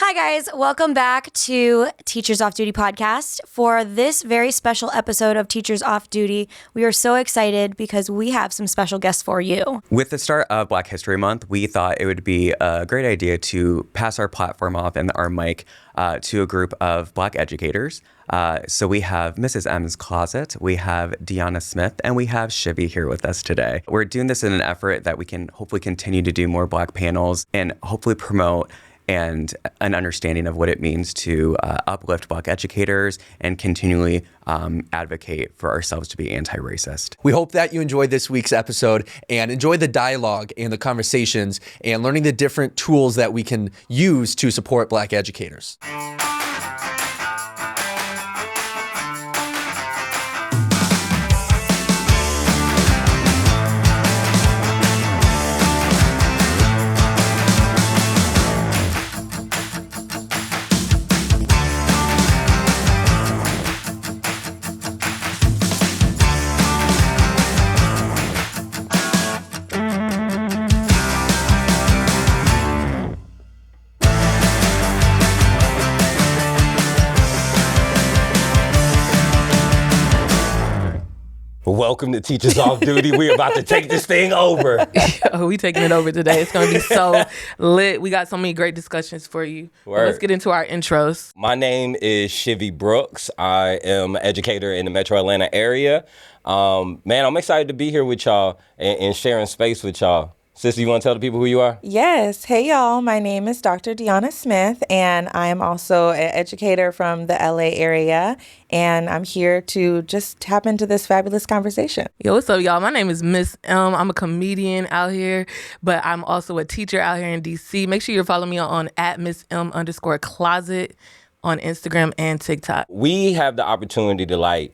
Hi, guys. Welcome back to Teachers Off Duty podcast. For this very special episode of Teachers Off Duty, we are so excited because we have some special guests for you. With the start of Black History Month, we thought it would be a great idea to pass our platform off and our mic to a group of Black educators. So we have Mrs. M's Closet, we have Deonna Smith, and we have Shivy here with us today. We're doing this in an effort that we can hopefully continue to do more Black panels and hopefully promote and an understanding of what it means to uplift Black educators and continually advocate for ourselves to be anti-racist. We hope that you enjoyed this week's episode and enjoy the dialogue and the conversations and learning the different tools that we can use to support Black educators. Welcome to Teachers Off Duty. We're about to take this thing over. We taking it over today. It's going to be so lit. We got so many great discussions for you. Let's get into our intros. My name is Shivy Brooks. I am an educator in the Metro Atlanta area. Man, I'm excited to be here with y'all and sharing space with y'all. Sister, you want to tell the people who you are? Yes. Hey, y'all. My name is Dr. Deonna Smith, and I am also an educator from the LA area, and I'm here to just tap into this fabulous conversation. Yo, what's up, y'all? My name is Miss M. I'm a comedian out here, but I'm also a teacher out here in DC. Make sure you follow me on @MissM_closet on Instagram and TikTok. We have the opportunity to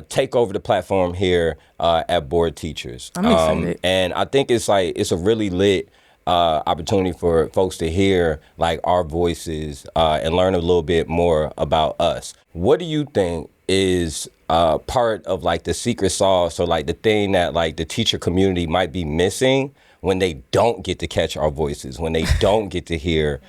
take over the platform here at Board Teachers. I'm excited. And I think it's a really lit opportunity for folks to hear our voices and learn a little bit more about us. What do you think is part of the secret sauce or the thing that the teacher community might be missing when they don't get to catch our voices, when they don't get to hear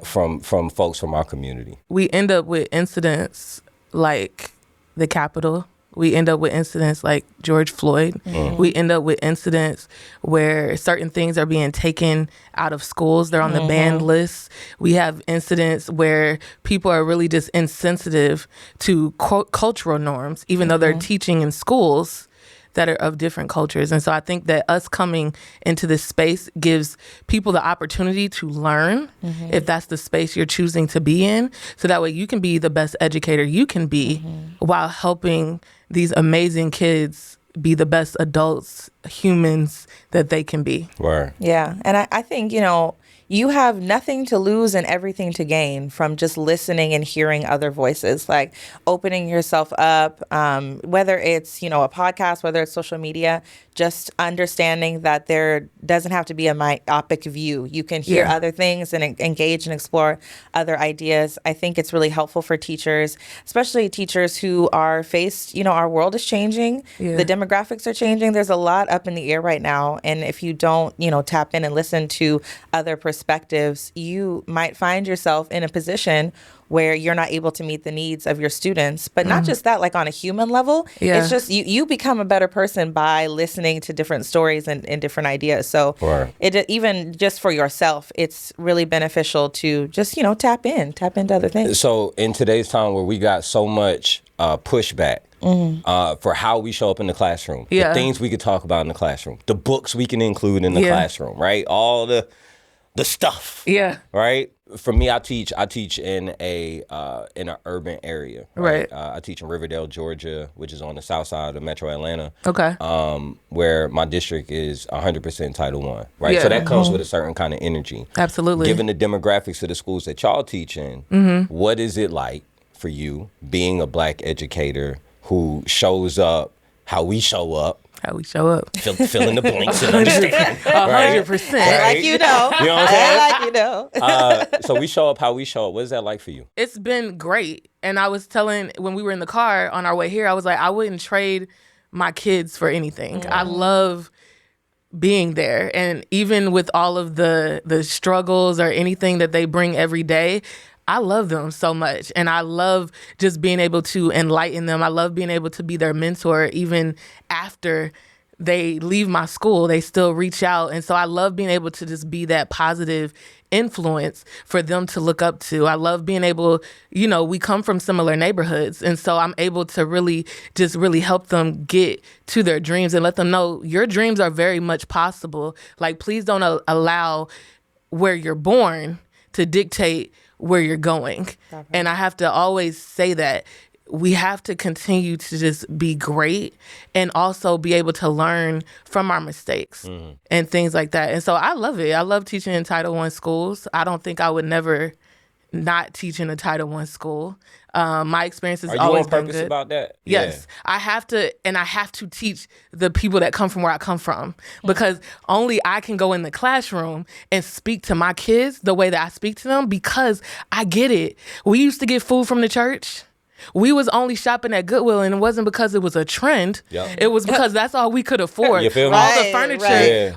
from folks from our community? We end up with incidents like the Capitol. We end up with incidents like George Floyd. Mm-hmm. We end up with incidents where certain things are being taken out of schools. They're on the banned list. We have incidents where people are really just insensitive to cultural norms, even though they're teaching in schools that are of different cultures. And so I think that us coming into this space gives people the opportunity to learn if that's the space you're choosing to be in. So that way you can be the best educator you can be while helping these amazing kids be the best adults, humans that they can be. Right. Yeah. And I think, you have nothing to lose and everything to gain from just listening and hearing other voices, opening yourself up, whether it's, a podcast, whether it's social media, just understanding that there doesn't have to be a myopic view. You can hear other things and engage and explore other ideas. I think it's really helpful for teachers, especially teachers who are faced, our world is changing. Yeah. The demographics are changing. There's a lot up in the air right now. And if you don't, tap in and listen to other perspectives, you might find yourself in a position where you're not able to meet the needs of your students. But not just that, on a human level, it's just you become a better person by listening to different stories and different ideas. So it even just for yourself, it's really beneficial to just, tap into other things. So in today's time where we got so much pushback for how we show up in the classroom, the things we could talk about in the classroom, the books we can include in the classroom, right? All the stuff. Yeah. Right? For me, I teach in an urban area. Right. I teach in Riverdale, Georgia, which is on the south side of Metro Atlanta. Okay. Where my district is 100% Title I. Right. Yeah. So that comes with a certain kind of energy. Absolutely. Given the demographics of the schools that y'all teach in, what is it like for you being a Black educator who shows up how we show up? How we show up. Fill in the blanks and understand. 100%. Right? Like you know. You know what I'm saying? Like you know. So we show up how we show up. What is that like for you? It's been great. And I was telling, when we were in the car on our way here, I was like, I wouldn't trade my kids for anything. I love being there. And even with all of the struggles or anything that they bring every day, I love them so much. And I love just being able to enlighten them. I love being able to be their mentor. Even after they leave my school, they still reach out. And so I love being able to just be that positive influence for them to look up to. I love being able, we come from similar neighborhoods. And so I'm able to really help them get to their dreams and let them know your dreams are very much possible. Like, please don't allow where you're born to dictate where you're going. Definitely. And I have to always say that we have to continue to just be great and also be able to learn from our mistakes and things like that. And so I love it. I love teaching in Title I schools. I don't think I would never not teach in a Title I school. My experience has always been good. Are you on purpose about that? Yes. Yeah. I have to teach the people that come from where I come from, because only I can go in the classroom and speak to my kids the way that I speak to them, because I get it. We used to get food from the church. We was only shopping at Goodwill, and it wasn't because it was a trend. Yep. It was because that's all we could afford. You feel me?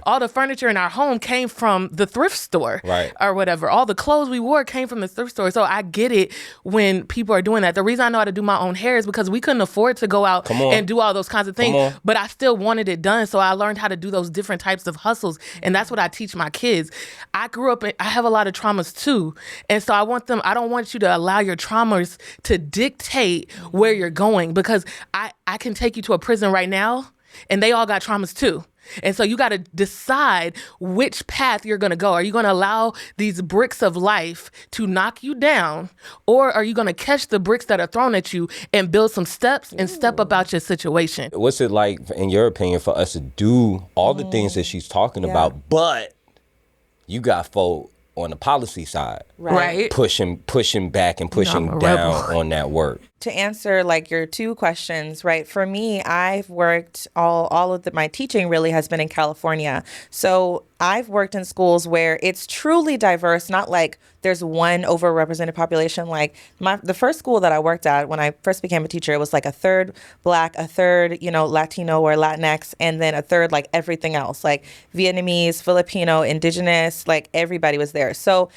All the furniture in our home came from the thrift store, or whatever. All the clothes we wore came from the thrift store. So I get it when people are doing that. The reason I know how to do my own hair is because we couldn't afford to go out and do all those kinds of things, but I still wanted it done. So I learned how to do those different types of hustles, and that's what I teach my kids. I grew up, I have a lot of traumas too, and so I don't want you to allow your traumas to dictate where you're going, because I can take you to a prison right now and they all got traumas too. And so you got to decide which path you're going to go. Are you going to allow these bricks of life to knock you down, or are you going to catch the bricks that are thrown at you and build some steps and step up out your situation? What's it like, in your opinion, for us to do all the things that she's talking about, but you got folk on the policy side, right? Pushing back and pushing down on that work. To answer like your two questions, right? For me, I've worked all of my teaching really has been in California. So I've worked in schools where it's truly diverse, not like there's one overrepresented population. Like the first school that I worked at when I first became a teacher, it was like a third Black, a third, Latino or Latinx, and then a third like everything else, like Vietnamese, Filipino, Indigenous, like everybody was there. So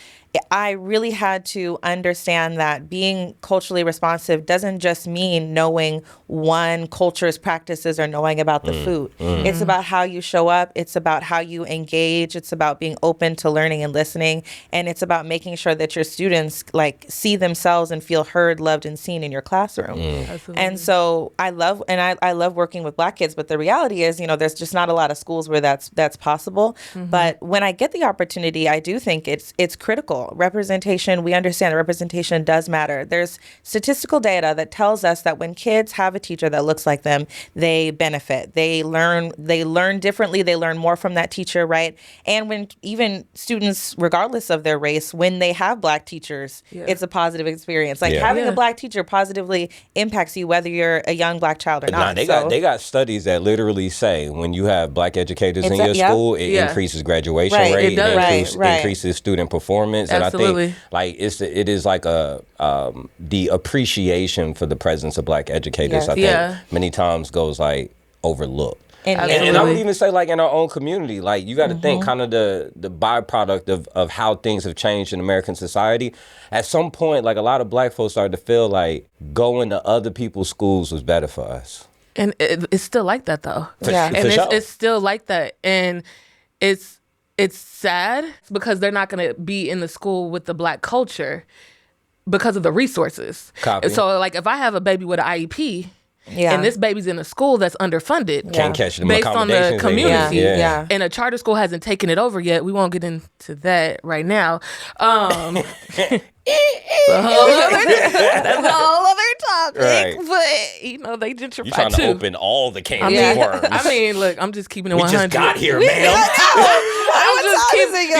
I really had to understand that being culturally responsive doesn't just mean knowing one culture's practices or knowing about the food. It's about how you show up. It's about how you engage. It's about being open to learning and listening. And it's about making sure that your students like see themselves and feel heard, loved, and seen in your classroom. And so I love working with Black kids. But the reality is, there's just not a lot of schools where that's possible. But when I get the opportunity, I do think it's critical. Representation, we understand that representation does matter. There's statistical data that tells us that when kids have a teacher that looks like them, they benefit. They learn differently. They learn more from that teacher, right? And when even students, regardless of their race, when they have Black teachers, it's a positive experience. Like having a Black teacher positively impacts you, whether you're a young Black child or not. They got studies that literally say when you have Black educators in your school, it increases graduation rate, it increases student performance. And Absolutely. I think like it is like the appreciation for the presence of Black educators. I think many times goes like overlooked. And I would even say like in our own community, like you got to think kind of the byproduct of how things have changed in American society. At some point, like a lot of Black folks started to feel like going to other people's schools was better for us. And it's still like that though. It's still like that. And it's sad because they're not going to be in the school with the Black culture because of the resources. Copy. So like if I have a baby with an IEP and this baby's in a school that's underfunded, can't catch them based on the community, and a charter school hasn't taken it over yet. We won't get into that right now. That's a whole other topic, right. But they gentrify You're trying too. to open all the cans of worms. I mean, look, I'm just keeping it 100. We just got here, man. I'm just keeping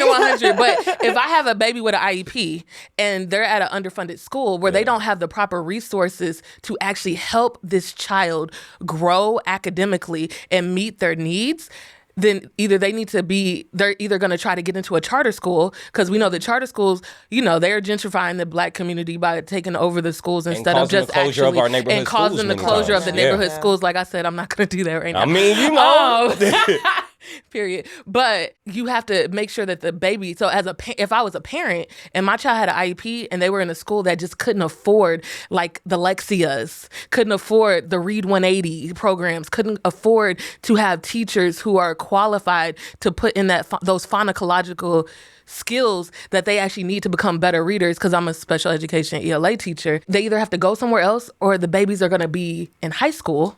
it 100. But if I have a baby with an IEP and they're at an underfunded school where they don't have the proper resources to actually help this child grow academically and meet their needs, then they're either going to try to get into a charter school, because we know that charter schools, they're gentrifying the Black community by taking over the schools instead of just causing the closure of the neighborhood schools. Like I said, I'm not going to do that right now. I mean, period. But you have to make sure that the baby, so if I was a parent and my child had an IEP and they were in a school that just couldn't afford like the Lexias, couldn't afford the Read 180 programs, couldn't afford to have teachers who are qualified to put in those pharmacological skills that they actually need to become better readers, because I'm a special education ELA teacher, they either have to go somewhere else or the babies are going to be in high school.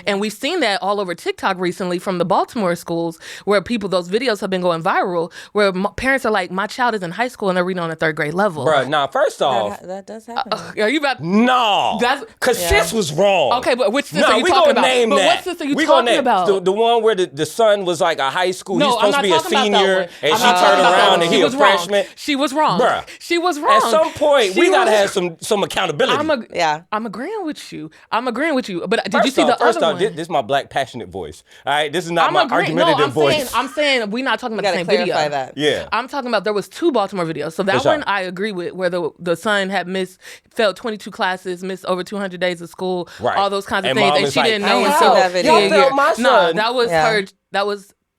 And we've seen that all over TikTok recently from the Baltimore schools where those videos have been going viral where parents are like, my child is in high school and they're reading on a 3rd grade level. Bruh, now, first off. That does happen. Are you about? No. Because sis was wrong. Okay, but which sis are you talking about? Name but that. what sis are you talking about? The one where the son was like a high school, he's supposed to be a senior, and she talking turned about around and he was a freshman. She was wrong. Bruh. She was wrong. At some point, we got to have some accountability. I'm agreeing with you. But did you see the other one? This is my black passionate voice. All right, this is not my argumentative voice. I'm saying we're not talking about the same video. That. Yeah, I'm talking about there was 2 Baltimore videos. So that one I agree with, where the son had failed 22 classes, missed over 200 days of school, all those kinds of things, and she didn't know until that video. Y'all failed my son. No, that was her.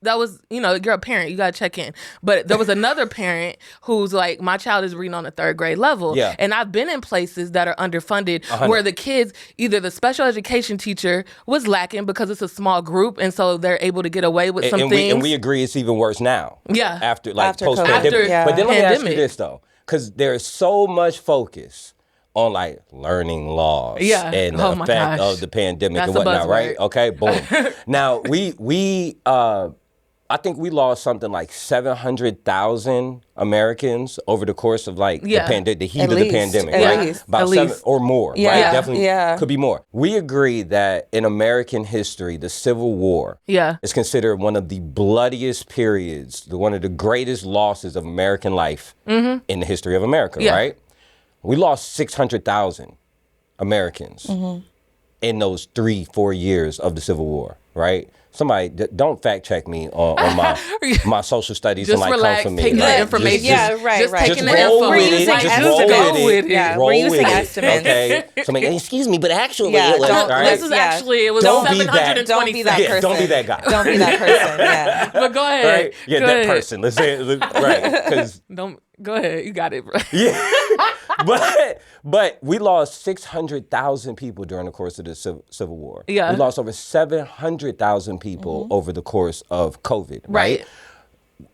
That was, you're a parent. You got to check in. But there was another parent who's like, my child is reading on a 3rd grade level. Yeah. And I've been in places that are underfunded where the kids, either the special education teacher was lacking because it's a small group, and so they're able to get away with some things. And we agree it's even worse now. Yeah. After post-pandemic. But then let me ask you this, though. Because there's so much focus on like learning laws and the effect of the pandemic and whatnot, right? Okay, boom. Now, I think we lost something like 700,000 Americans over the course of like the heat of the pandemic, right? About 7 or more, right? Definitely could be more. We agree that in American history, the Civil War is considered one of the bloodiest periods, one of the greatest losses of American life in the history of America, right? We lost 600,000 Americans in those 3-4 years of the Civil War, right? Somebody, don't fact check me on my social studies just and like relax, come for me. take the information. Right. Taking just the roll info. with it. Just roll with it. Yeah, roll we're using with estimates. Okay. Somebody, excuse me, but actually, it was. This is actually, it was 720. Don't be that person. Don't be that guy. Don't be that person. Yeah. But go ahead. Right? Yeah, go that ahead. person. Let's say it. Right. Because go ahead. You got it, bro. Yeah. But we lost 600,000 people during the course of the Civil War. Yeah. We lost over 700,000 people over the course of COVID, right?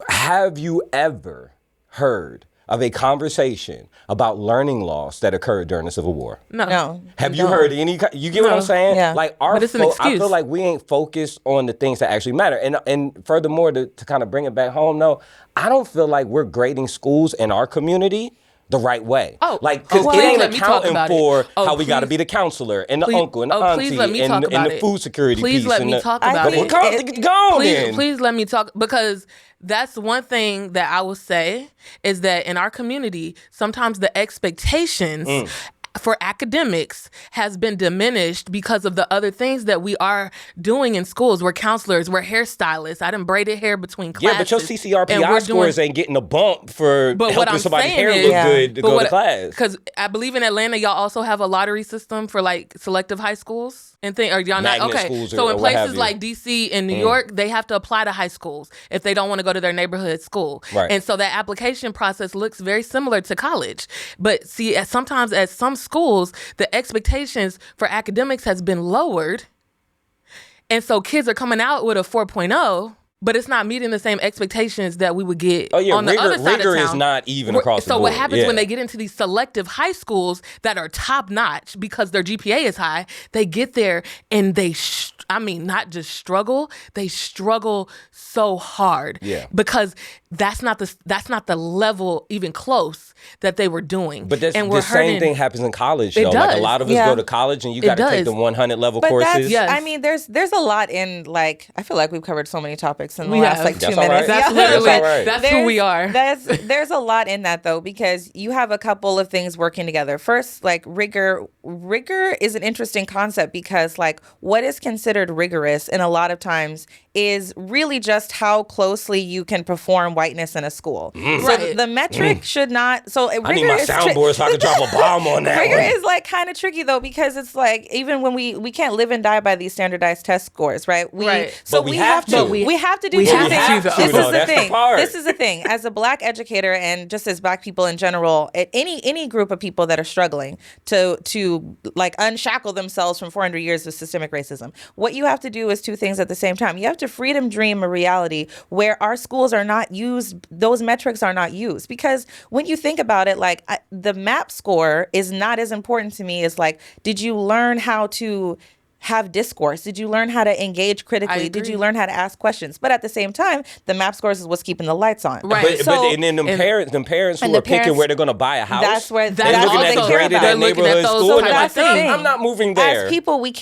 Have you ever heard of a conversation about learning loss that occurred during the Civil War? No. Have you heard any? You get what I'm saying? Yeah. Like But it's an excuse. I feel like we ain't focused on the things that actually matter. And furthermore, to kind of bring it back home, no, I don't feel like we're grading schools in our community the right way. Because it ain't accounting for how we got to be the counselor and the uncle and the auntie and the food security piece. Please let me talk about it. Please let me talk, because that's one thing that I will say is that in our community, sometimes the expectations for academics has been diminished because of the other things that we are doing in schools. We're counselors, we're hairstylists. I done braided hair between classes. Yeah, but your CCRPI scores ain't getting a bump for helping somebody's hair look good to go to class. Because I believe in Atlanta, y'all also have a lottery system for like selective high schools and things. Are y'all not? Okay. So in places like DC and New York, they have to apply to high schools if they don't want to go to their neighborhood school. Right. And so that application process looks very similar to college. But see, sometimes at some schools, the expectations for academics has been lowered. And so kids are coming out with a 4.0, but it's not meeting the same expectations that we would get on the other side of town. Rigor is not even across the board. So what happens when they get into these selective high schools that are top notch because their GPA is high, they get there and they, not just struggle, they struggle so hard. Yeah. Because that's not the level even close that they were doing. But and the same thing happens in college, though. Like a lot of us go to college and you got to take the 100 level courses. There's a lot in, like, I feel like we've covered so many topics in the last 2 minutes. That's literally, that's who we are. There's a lot in that, though, because you have a couple of things working together. First, like rigor is an interesting concept because, like, what is considered rigorous and a lot of times is really just how closely you can perform whiteness in a school. So the metric should not. So I need my soundboard so I can drop a bomb on that. Rigor is like kind of tricky though, because it's like even when we can't live and die by these standardized test scores, right? So we have have to do We two have things. to, though. This is the That's the thing. part. This is the thing. As a Black educator, and just as Black people in general, any group of people that are struggling to like unshackle themselves from 400 years of systemic racism, what you have to do is two things at the same time. You have to freedom dream a reality where our schools are not used, those metrics are not used. Because when you think about it, like the MAP score is not as important to me as like, did you learn how to have discourse? Did you learn how to engage critically? Did you learn how to ask questions? But at the same time, the MAP scores is what's keeping the lights on. Right. But then them parents who are picking where they're going to buy a house. That's where That's that's all all they they care care about. about. They're looking at those So type that's of the things. thing. I'm not moving there. As people, we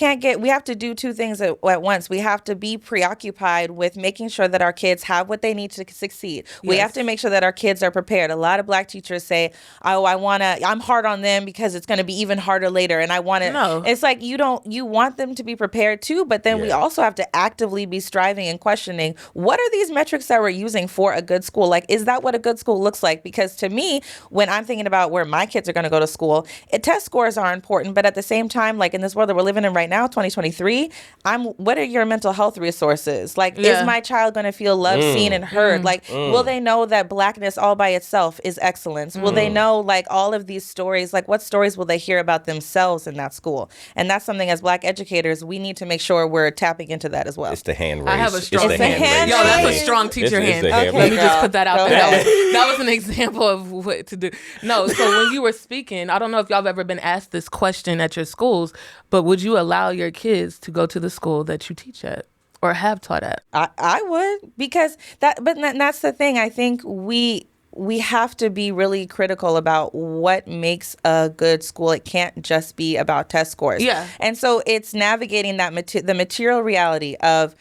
have to do two things at once. We have to be preoccupied with making sure that our kids have what they need to succeed. We have to make sure that our kids are prepared. A lot of Black teachers say, "Oh, I'm hard on them because it's going to be even harder later." And I want to. No. It's like you want them to be prepared too, but then we also have to actively be striving and questioning what are these metrics that we're using for a good school? Like, is that what a good school looks like? Because to me, when I'm thinking about where my kids are going to go to school, test scores are important, but at the same time, like in this world that we're living in right now, 2023, what are your mental health resources? Like, is my child going to feel loved, seen, and heard? Like, will they know that Blackness all by itself is excellence? Will they know like all of these stories? Like, what stories will they hear about themselves in that school? And that's something as Black educators, we need to make sure we're tapping into that as well. It's the hand raise. I have a strong It's the hand Yo, raise. that's a strong teacher It's hand. the hand Let raise. me just put that out Go there. ahead. That was an example of what to do. No, so when you were speaking, I don't know if y'all have ever been asked this question at your schools, but would you allow your kids to go to the school that you teach at or have taught at? I would, because that's the thing. I think we have to be really critical about what makes a good school. It can't just be about test scores. Yeah. And so it's navigating that the material reality of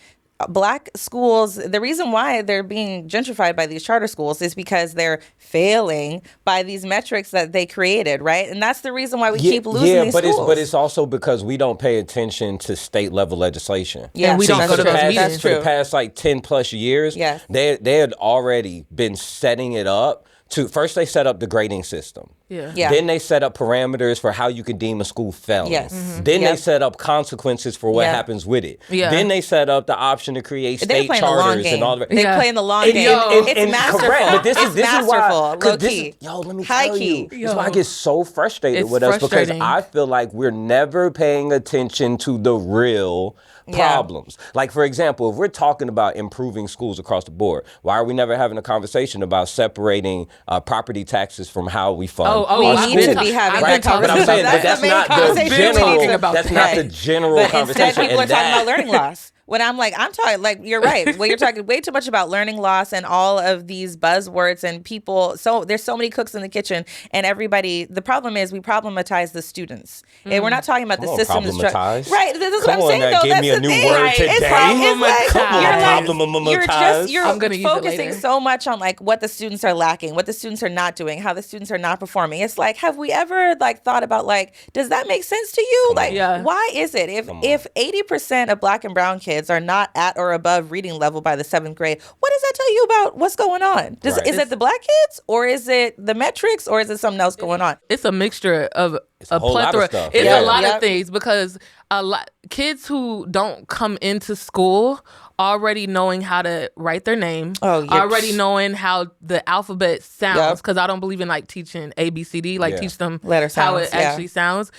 Black schools. The reason why they're being gentrified by these charter schools is because they're failing by these metrics that they created, right? And that's the reason why we keep losing these schools. But it's also because we don't pay attention to state level legislation. Yeah, And we don't go to those meetings. That's For true. the past like 10 plus years, Yes. they had already been setting it up to, first they set up the grading system. Yeah. Yeah. Then they set up parameters for how you can deem a school felon. Yes. Then they Yep. set up consequences for what Yep. happens with it. Yeah. Then they set up the option to create They're state playing the long charters game. and all that. They're Yeah. playing the long And- game. and- It's and masterful. correct, but this it's is why, masterful. 'cause Low this key. is, yo, let me High tell key. you, this is why I get so frustrated It's with us, because frustrating. I feel like we're never paying attention to the real problems. Like, for example, if we're talking about improving schools across the board, why are we never having a conversation about separating property taxes from how we fund Oh, our we I've need been to ta- be having I've that been talking But I'm about saying, that. but that's the main not the conversation we're general. talking about That's tonight. not the general But conversation. instead, people are and talking that- about learning loss. When I'm talking, like, you're right. Well, you're talking way too much about learning loss and all of these buzzwords and people. So there's so many cooks in the kitchen, and everybody. The problem is we problematize the students, and we're not talking about the Come on, system. problematize. Right. That's what Come I'm on saying. now, Though give that's me a the new thing. word Right. today. It's like Come on, problematize. you're I'm gonna use it focusing later. so much on like what the students are lacking, what the students are not doing, how the students are not performing. It's like, have we ever like thought about like, does that make sense to you? Like, Yeah. why is it if 80% of Black and brown kids are not at or above reading level by the 7th grade, what does that tell you about what's going on? Is it the Black kids, or is it the metrics, or is it something else going on? It's a mixture of a a whole lot of plethora. stuff. It's Yeah. a lot Yep. of things, because a lot kids who don't come into school already knowing how to write their name, Oh, yep. already knowing how the alphabet sounds, Yep. because I don't believe in like teaching ABCD, like Yeah. teach them Letter how it sounds, yeah. actually sounds.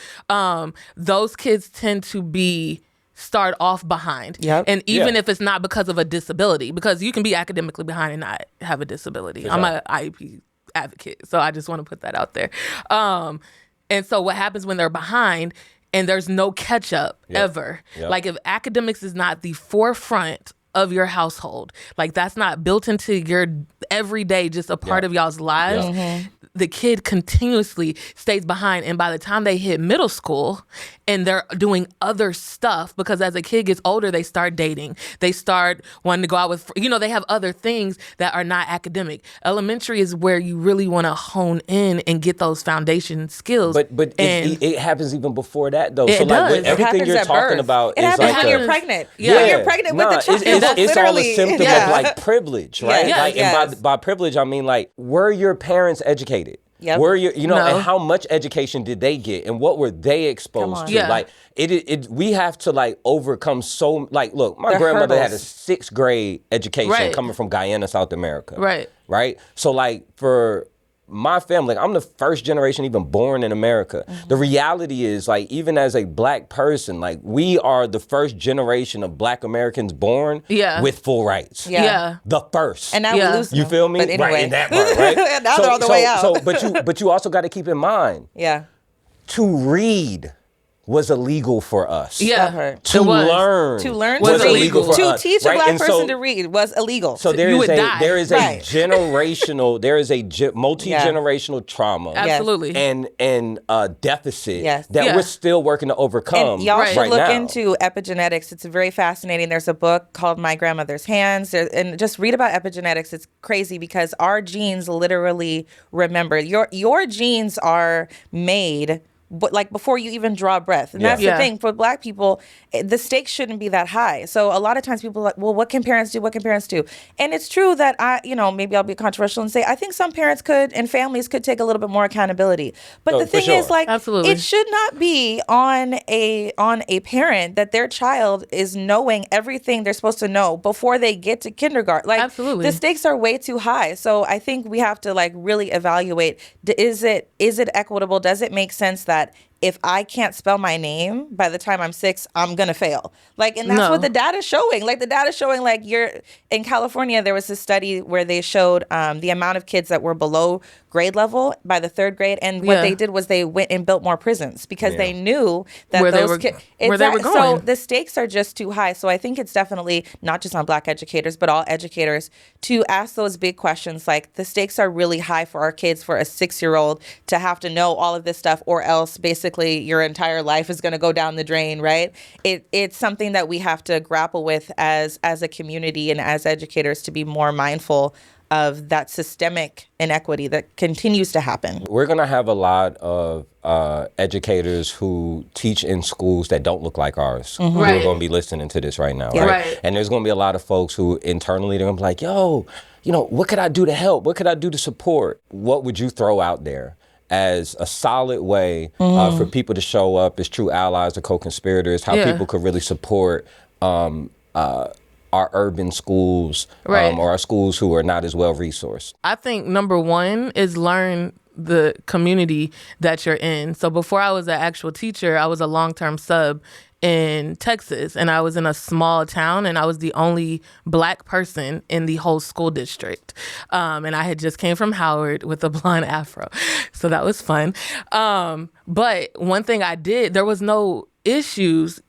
Those kids tend to start off behind. Yep. And even Yeah. if it's not because of a disability, because you can be academically behind and not have a disability. I'm an IEP advocate, so I just want to put that out there. And so what happens when they're behind and there's no catch up ever? Yep. Like, if academics is not the forefront of your household, like that's not built into your everyday, just a part of y'all's lives, the kid continuously stays behind. And by the time they hit middle school and they're doing other stuff, because as a kid gets older, they start dating, they start wanting to go out with, they have other things that are not academic. Elementary is where you really want to hone in and get those foundation skills. But and it happens even before that though. It So like does. what It everything happens you're at talking birth. about It is happens like when a- you're pregnant. Yeah. When you're pregnant with the child, it's all a literally. symptom Yeah. of like privilege, right? Yes, Like, yes. and by privilege, I mean like, were your parents educated? Yep. Were you know, No. and how much education did they get, and what were they exposed on. to? Yeah. Like we have to like overcome look, my The grandmother had a hurdles. 6th grade education Right. coming from Guyana, South America. Right. So like for my family, like, I'm the first generation even born in America. The reality is, like, even as a black person, like, we are the first generation of black Americans born with full rights. Yeah. The first. And now we lose them. You feel me? But anyway. Right, in that part, right? Now they're on the way out. But you also got to keep in mind, Yeah. to read was illegal for us. Yeah. Heard. To It was. learn To learn Was to read, illegal for to us, teach a right? black And person so- to read was illegal. So there You is would die. there is Right. a multi-generational trauma. Absolutely. And deficit Yes. that Yeah. we're still working to overcome And y'all Right. should right look now. into epigenetics. It's very fascinating. There's a book called My Grandmother's Hands. And just read about epigenetics. It's crazy because our genes literally remember. Your genes are made but like before you even draw breath. And that's Yeah. the thing for black people, the stakes shouldn't be that high. So a lot of times people are like, well, what can parents do? What can parents do? And it's true that maybe I'll be controversial and say, I think some parents could and families could take a little bit more accountability. But Oh, the for thing is, sure. like, Absolutely. it should not be on a parent that their child is knowing everything they're supposed to know before they get to kindergarten. Like, Absolutely. the stakes are way too high. So I think we have to like really evaluate, is it equitable? Does it make sense that if I can't spell my name by the time I'm 6, I'm going to fail? Like, and that's No. what the data's showing. Like, the data's showing, like, in California, there was this study where they showed the amount of kids that were below grade level by the 3rd grade. And what Yeah. they did was they went and built more prisons because they knew that Where they those were- kids, where they were So going. the stakes are just too high. So I think it's definitely not just on black educators, but all educators to ask those big questions. Like, the stakes are really high for our kids, for a 6-year-old to have to know all of this stuff, or else basically your entire life is going to go down the drain, right? It's something that we have to grapple with as a community and as educators, to be more mindful of that systemic inequity that continues to happen. We're going to have a lot of educators who teach in schools that don't look like ours who are Right. going to be listening to this right now, Yeah. right? Right. And there's going to be a lot of folks who internally, they're going to be like, yo, what could I do to help? What could I do to support? What would you throw out there as a solid way for people to show up as true allies or co-conspirators, how Yeah. people could really support our urban schools Right. or our schools who are not as well resourced? I think number one is learn the community that you're in. So before I was an actual teacher, I was a long-term sub in Texas, and I was in a small town, and I was the only black person in the whole school district. And I had just came from Howard with a blonde afro. So that was fun. But one thing I did, there was no issues.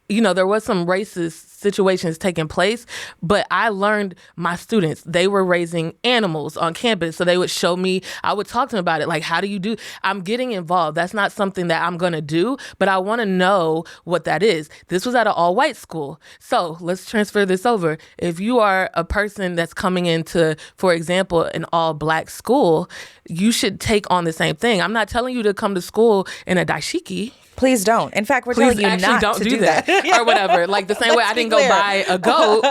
There was some racist situations taking place, but I learned my students, they were raising animals on campus. So they would show me, I would talk to them about it. Like, how do you do? I'm getting involved. That's not something that I'm going to do, but I want to know what that is. This was at an all white school. So let's transfer this over. If you are a person that's coming into, for example, an all black school, you should take on the same thing. I'm not telling you to come to school in a dashiki. Please don't. In fact, we're Please telling you actually not don't to do do that, that. or whatever. Like, the same way I Let's be didn't go clear. buy a goat,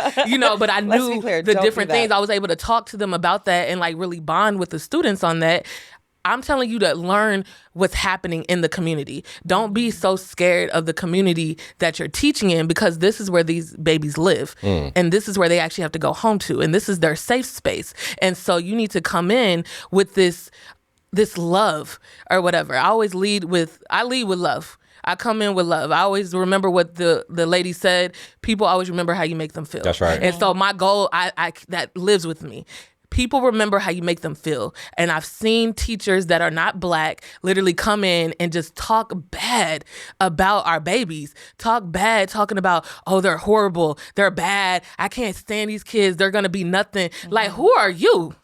but I Let's be knew clear. the Don't do different that. things. I was able to talk to them about that and like really bond with the students on that. I'm telling you to learn what's happening in the community. Don't be so scared of the community that you're teaching in, because this is where these babies live. And this is where they actually have to go home to. And this is their safe space. And so you need to come in with this love or whatever. I lead with love. I come in with love. I always remember what the lady said. People always remember how you make them feel. That's right. And so my goal, I that lives with me. People remember how you make them feel. And I've seen teachers that are not black literally come in and just talk bad about our babies. Talking about, oh, they're horrible. They're bad. I can't stand these kids. They're going to be nothing. Like, who are you?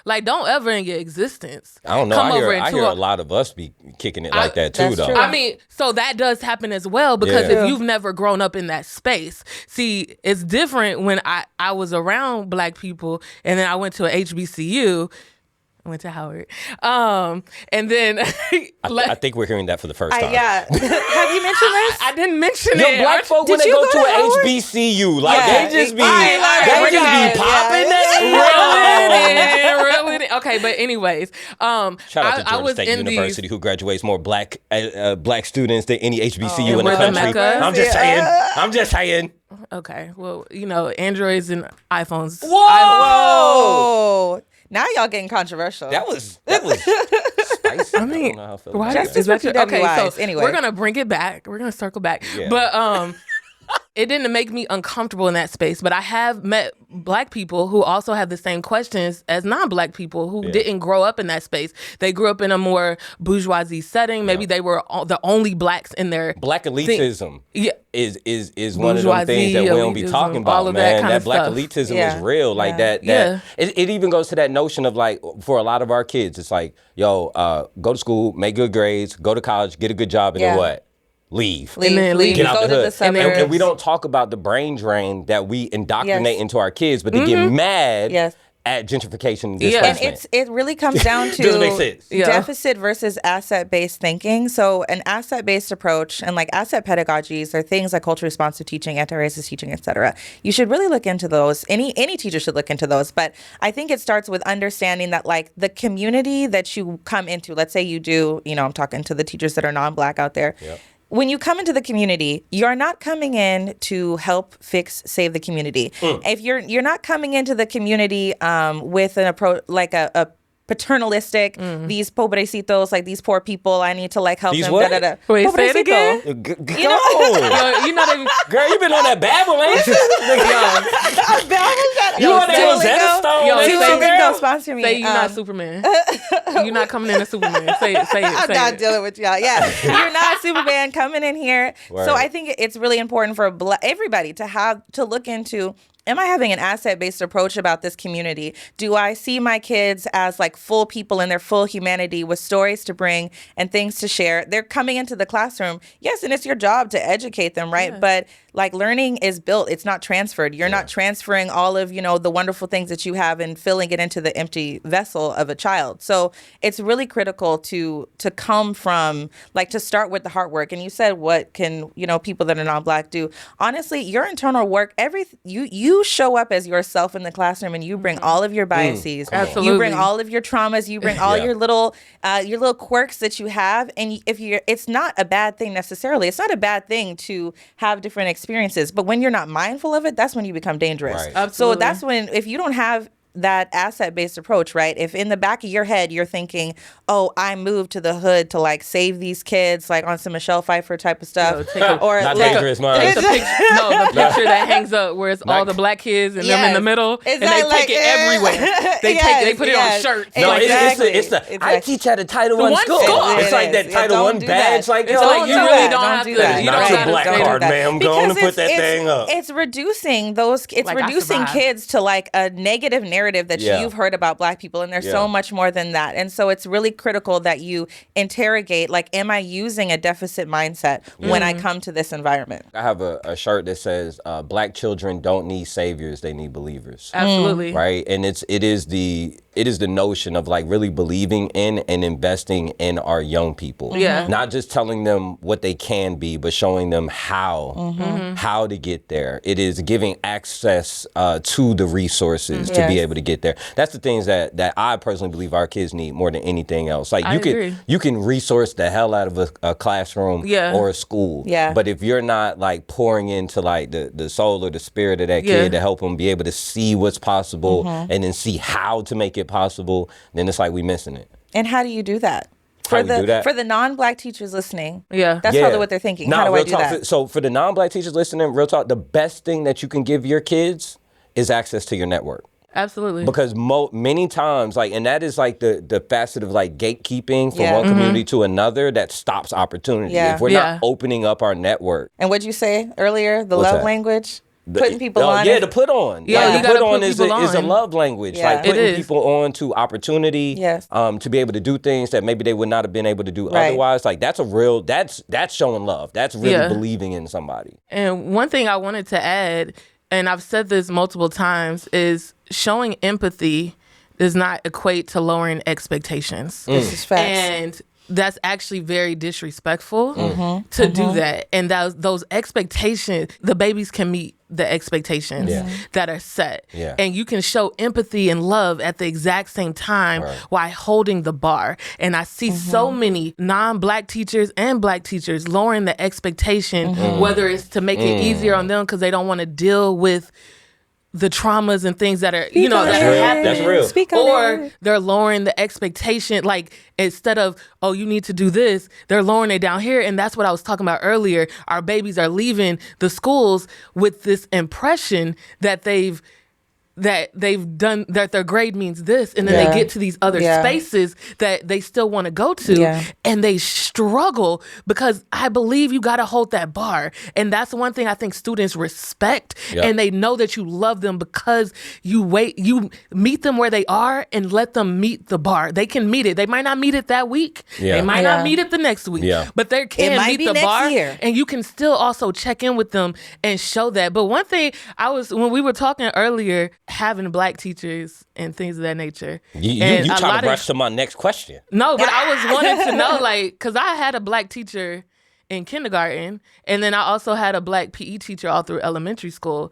Like, don't ever in your existence. I don't know. come I over hear into a lot of us be kicking it like that too, that's though. true. I mean, so that does happen as well, because Yeah. if you've never grown up in that space, see, it's different when I was around black people and then I went to a HBCU. I went to Howard. And then I think we're hearing that for the first time. Yeah. Have you mentioned this? I didn't mention Yo, it. black folk when Did they you go go to to an Howard? HBCU, like Yeah. they just be, All right, they we're just done. be popping Yeah. that. Real it in. Okay, but anyways, Shout out to I Georgia was State in University, who graduates more black students than any HBCU in the North country. America. I'm just saying. Okay, well, Androids and iPhones. Whoa! Now y'all getting controversial. That was spicy. I mean, don't know how I feel why about Just that. is that for your, okay? PWIs, So anyway. we're gonna bring it back. We're gonna circle back. Yeah. But it didn't make me uncomfortable in that space. But I have met Black people who also have the same questions as non-Black people who didn't grow up in that space. They grew up in a more bourgeoisie setting. Maybe they were the only Blacks in their Black elitism Yeah. is one of them things that we don't be Bourgeoisie, talking all about, of that man. kind That of black stuff. elitism Yeah. is real. Like Yeah. that it even goes to that notion of like, for a lot of our kids, it's like, yo, go to school, make good grades, go to college, get a good job, and then Yeah. what? Leave. And then leave. Get out Go the to the hood. suburbs. And we don't talk about the brain drain that we indoctrinate Yes. into our kids, but they get mad Yes. at gentrification and Yeah. And displacement. it really comes down to Doesn't make sense. Yeah. deficit versus asset-based thinking. So an asset-based approach and like asset pedagogies are things like culture responsive teaching, anti-racist teaching, et cetera. You should really look into those. Any teacher should look into those. But I think it starts with understanding that like the community that you come into, let's say you do, I'm talking to the teachers that are non-Black out there. Yep. When you come into the community, you're not coming in to help save the community. If you're not coming into the community with an approach like a paternalistic, these pobrecitos, like these poor people, I need to like help These them. what? Wait, say it again? Go. They Girl, you been on that Babel, ain't you? You on that Rosetta Stone? Yo, ain't say you, it. girl? Duolingo, sponsor me. say you're not Superman. You're not coming in as Superman. Say it. I'm Say not it. dealing with y'all. Yeah, you're not Superman coming in here. Word. So I think it's really important for everybody to look into. Am I having an asset-based approach about this community? Do I see my kids as like full people in their full humanity with stories to bring and things to share? They're coming into the classroom. Yes, and it's your job to educate them, right? But like learning is built. It's not transferred. You're not transferring all of, the wonderful things that you have and filling it into the empty vessel of a child. So it's really critical to come from, like, to start with the hard work. And you said, what can, people that are non-Black do? Honestly, your internal work, you show up as yourself in the classroom and you bring all of your biases. Absolutely. You bring all of your traumas. You bring all your little quirks that you have. And it's not a bad thing necessarily. It's not a bad thing to have different experiences. But when you're not mindful of it, that's when you become dangerous. Right. Absolutely. So that's when, if you don't have that asset-based approach, right? If in the back of your head you're thinking, oh, I moved to the hood to like save these kids, like on some Michelle Pfeiffer type of stuff, or Not like, dangerous, man. Take the picture that hangs up where it's all the Black kids and them in the middle, and they take it everywhere. They put it on shirts. No, Exactly. it's the I Exactly. teach at a Title The I one school. school. It's like that Yeah, Title don't I do badge. that. Like, It's like you do really that. don't Don't have do to. that. You Not don't your have black to Don't say do card, that. ma'am. Go on and Because put that thing up. It's reducing those. It's Like, I reducing survived. kids to like a negative narrative that Yeah. you've heard about Black people, and there's Yeah. so much more than that. And so it's really critical that you interrogate, like, am I using a deficit mindset when I come to this environment? I have a shirt that says, Black children don't need saviors, they need believers. Absolutely. Right? And it is the notion of like really believing in and investing in our young people. Yeah. Not just telling them what they can be, but showing them how to get there. It is giving access to the resources to be Yes. able to get there. That's the things that I personally believe our kids need more than anything else. Like I agree. you can resource the hell out of a classroom Yeah. or a school. Yeah. But if you're not like pouring into like the soul or the spirit of that Yeah. kid to help them be able to see what's possible and then see how to make it possible, then it's like we missing it. And how do you do that? How do you do that? For the non-Black teachers listening, Yeah. that's probably what they're thinking. Nah, How do I real do talk. that? So for the non-Black teachers listening, real talk, the best thing that you can give your kids is access to your network. Absolutely. Because many times, like, and that is like the facet of like gatekeeping from Yeah. one community to another that stops opportunity. Yeah. If we're Yeah. not opening up our network. And what'd you say earlier? The What's love that? language? Putting people on. Yeah, it? the put on. Yeah, Like, you the gotta put on put is people a on. love language. Yeah. Like It putting is. people on to opportunity. Yes. To be able to do things that maybe they would not have been able to do Right. otherwise. Like that's that's showing love. That's really Yeah. believing in somebody. And one thing I wanted to add, and I've said this multiple times, is showing empathy does not equate to lowering expectations. This is facts. And that's actually very disrespectful to do that. And those expectations, the babies can meet the expectations that are set. Yeah. And you can show empathy and love at the exact same time while holding the bar. And I see so many non-Black teachers and Black teachers lowering the expectation, whether it's to make it easier on them because they don't want to deal with the traumas and things that are, that are happening. That's real. Or they're lowering the expectation, like instead of, oh, you need to do this, they're lowering it down here. And that's what I was talking about earlier. Our babies are leaving the schools with this impression that they've done, that their grade means this, and then they get to these other spaces that they still want to go to, and they struggle because I believe you got to hold that bar. And that's one thing I think students respect, and they know that you love them because you meet them where they are and let them meet the bar. They can meet it. They might not meet it that week. They might not meet it the next week, but they can meet the bar, and you can still also check in with them and show that. But one thing when we were talking earlier, having Black teachers and things of that nature. You trying to rush to my next question. No, but I was wanting to know, like, because I had a Black teacher in kindergarten, and then I also had a Black PE teacher all through elementary school.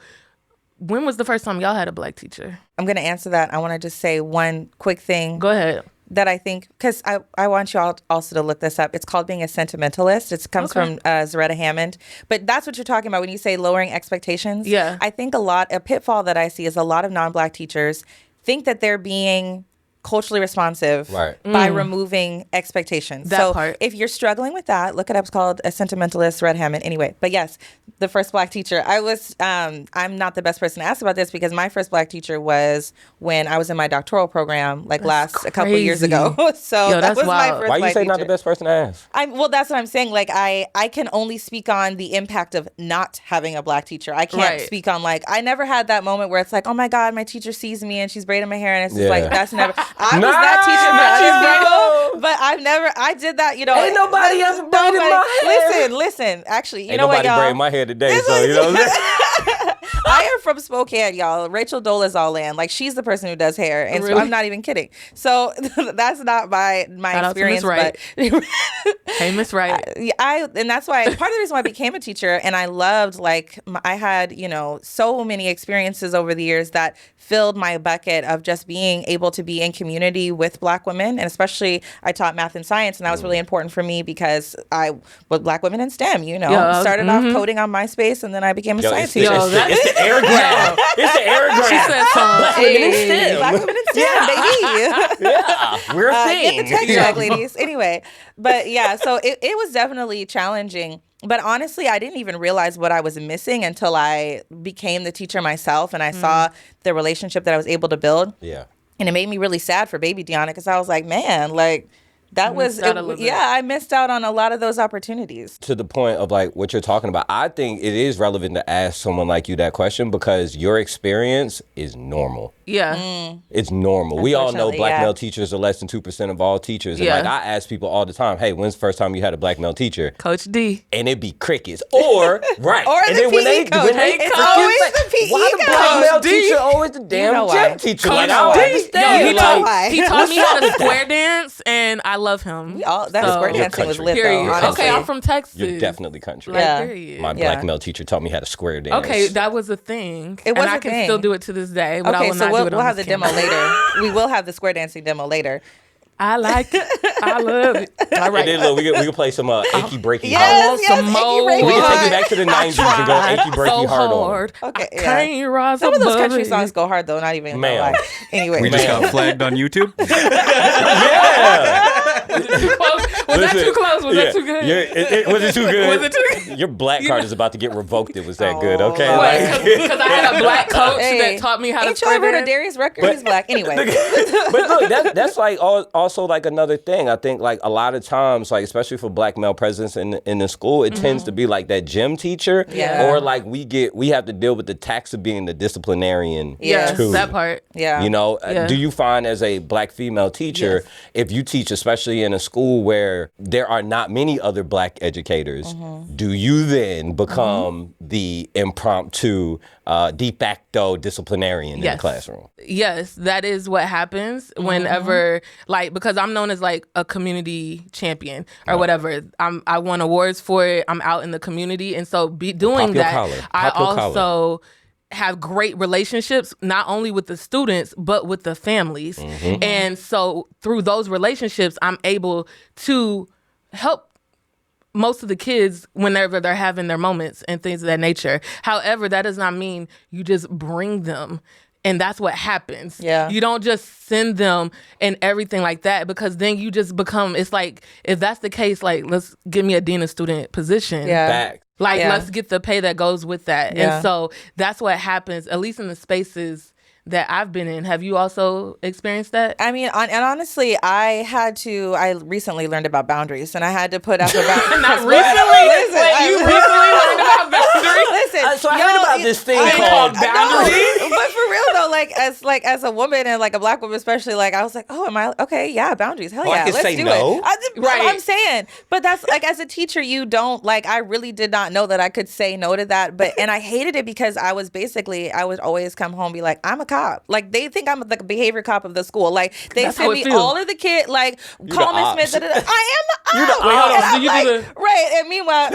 When was the first time y'all had a Black teacher? I'm going to answer that. I want to just say one quick thing. Go ahead. That I think, because I want you all also to look this up. It's called being a sentimentalist. It comes from Zaretta Hammond. But that's what you're talking about when you say lowering expectations. Yeah. I think a pitfall that I see is a lot of non-Black teachers think that they're being culturally responsive by removing expectations. That part. If you're struggling with that, look it up. It's called A Sentimentalist, Red Hammond. Anyway, but yes, the first Black teacher. I'm not the best person to ask about this because my first Black teacher was when I was in my doctoral program, a couple years ago. So that was my first Black teacher. Why you say not the best person to ask? Well, that's what I'm saying. Like I can only speak on the impact of not having a Black teacher. I can't speak on I never had that moment where it's like, oh my God, my teacher sees me and she's braiding my hair, and it's just like, that's never. I was that teacher for other people, but I did that, Ain't nobody ever braided my hair. Listen, actually, Ain't nobody braided my hair today, so you know what I'm saying? I am from Spokane, y'all. Rachel Dolezal land. She's the person who does hair, and so I'm not even kidding. So that's not my experience. But hey, Miss Wright. And that's why part of the reason why I became a teacher, and I loved I had so many experiences over the years that filled my bucket of just being able to be in community with Black women, and especially I taught math and science, and that was really important for me because I was Black women in STEM. Started off coding on MySpace, and then I became a science teacher. It's the Airgram. It's the Airgram. She said Black women in STEM. Black women in STEM, baby. Yeah, we're a thing. Get the tech check, ladies. Anyway, but yeah, so it was definitely challenging. But honestly, I didn't even realize what I was missing until I became the teacher myself, and I saw the relationship that I was able to build. Yeah. And it made me really sad for baby Deonna because I was like, man, that was, I missed out on a lot of those opportunities. To the point of what you're talking about, I think it is relevant to ask someone like you that question because your experience is normal. Yeah. It's normal. We all know Black male teachers are less than 2% of all teachers. And I ask people all the time, hey, when's the first time you had a Black male teacher? Coach D. And it'd be crickets. Or, right. Or and the then when PE coach. it's always the PE why the Black male teacher always the damn gym teacher? Coach I don't understand. He taught me how to square dance, and I love him. That square dancing was lit, though, honestly. Okay, I'm from Texas. You're definitely country. My Black male teacher taught me how to square dance. Okay, that was a thing. It was and I can still do it to this day, but I will not do it on we'll have the camera. demo later. We will have the square dancing demo later. I like it. I love it. All right. And then look, we can play some achy breaky Yes, hard. yes, more. achy breaky We can take hard. it back to the 90s and go achy breaky hard on. Okay, I can't rise Some of those above country it. songs go hard though, not even gonna Ma'am. lie. Anyway, We just got flagged on YouTube. Yeah. Was that too close? Was that too good? Was it too good? Was it too good? Your black card is about to get revoked. It was that good, okay? Lord. Because I had a Black coach that taught me how to ain't you ever square heard of dance. Darius Rucker? He's Black. Anyway, But look, that's also another thing. I think a lot of times, especially for Black male presence in the school, it tends to be that gym teacher, or we have to deal with the tax of being the disciplinarian. Yes, too. that part. yeah. Do you find as a Black female teacher, if you teach, especially in a school where there are not many other Black educators, do you then become the impromptu de facto disciplinarian in the classroom? Yes, that is what happens whenever, because I'm known as a community champion or whatever. I won awards for it. I'm out in the community, and so doing Pop your that, collar. I Pop your also collar. have great relationships, not only with the students, but with the families. And so through those relationships, I'm able to help most of the kids whenever they're having their moments and things of that nature. However, that does not mean you just bring them. And that's what happens. Yeah. You don't just send them and everything like that, because then you just become, it's like, if that's the case, like, let's give me a dean of student position. Yeah. Back. Like, Yeah. let's get the pay that goes with that. Yeah. And so that's what happens, at least in the spaces that I've been in. Have you also experienced that? I mean, and honestly, I recently learned about boundaries, and I had to put up about. Not recently? You recently learned about boundaries? Listen, So I heard about this thing called boundaries. But for real though, as a woman and like a Black woman especially, like I was like, oh, am I okay? Yeah, boundaries. Hell Oh, I yeah, can let's say do no? it. Right. I'm saying, but that's like as a teacher, you don't like. I really did not know that I could say no to that, and I hated it because I would always come home and be like, I'm a cop. Like they think I'm the behavior cop of the school. Like they That's send how it me feels. all of the kid like call the Miss Smith. ops. I am the You're the op. Wait, hold on. And I'm Do you do like, right. And meanwhile,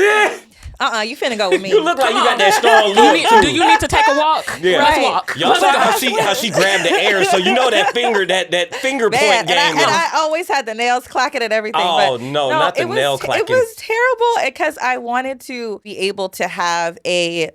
you finna go with me. You look like you got that strong Do look. you need to take a walk? Yeah. Let's Right. walk. Y'all saw how she grabbed the air, so you know that finger Man, point game. and I always had the nails clacking and everything. Oh, but no, not the it was, nail clacking. It was terrible because I wanted to be able to have a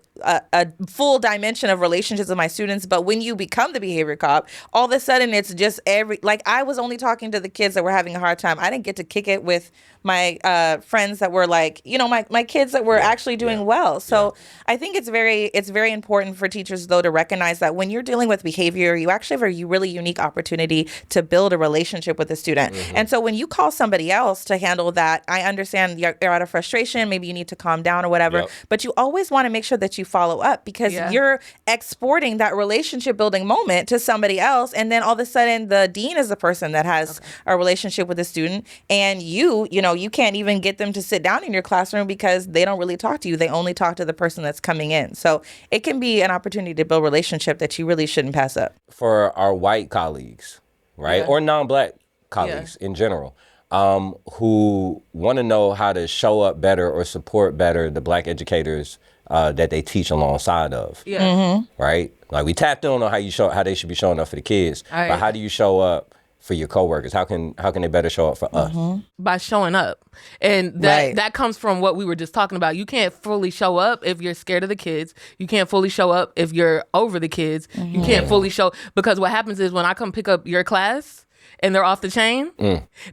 full dimension of relationships with my students. But when you become the behavior cop, all of a sudden it's just I was only talking to the kids that were having a hard time. I didn't get to kick it with my friends that were like, my kids that were actually doing well. So I think it's very important for teachers though to recognize that when you're dealing with behavior, you actually have a really unique opportunity to build a relationship with a student. And so when you call somebody else to handle that, I understand you're out of frustration, maybe you need to calm down or whatever, but you always want to make sure that you follow up because you're exporting that relationship building moment to somebody else. And then all of a sudden the dean is the person that has a relationship with the student, and you can't even get them to sit down in your classroom because they don't really talk to you. They only talk to the person that's coming in. So it can be an opportunity to build relationship that you really shouldn't pass up. For our white colleagues, right, or non-Black colleagues in general, who want to know how to show up better or support better the Black educators that they teach alongside of, right? Like we tapped in on how they should be showing up for the kids, but how do you show up for your coworkers? How can they better show up for us? By showing up. And that comes from what we were just talking about. You can't fully show up if you're scared of the kids. You can't fully show up if you're over the kids. You can't fully show, because what happens is when I come pick up your class and they're off the chain,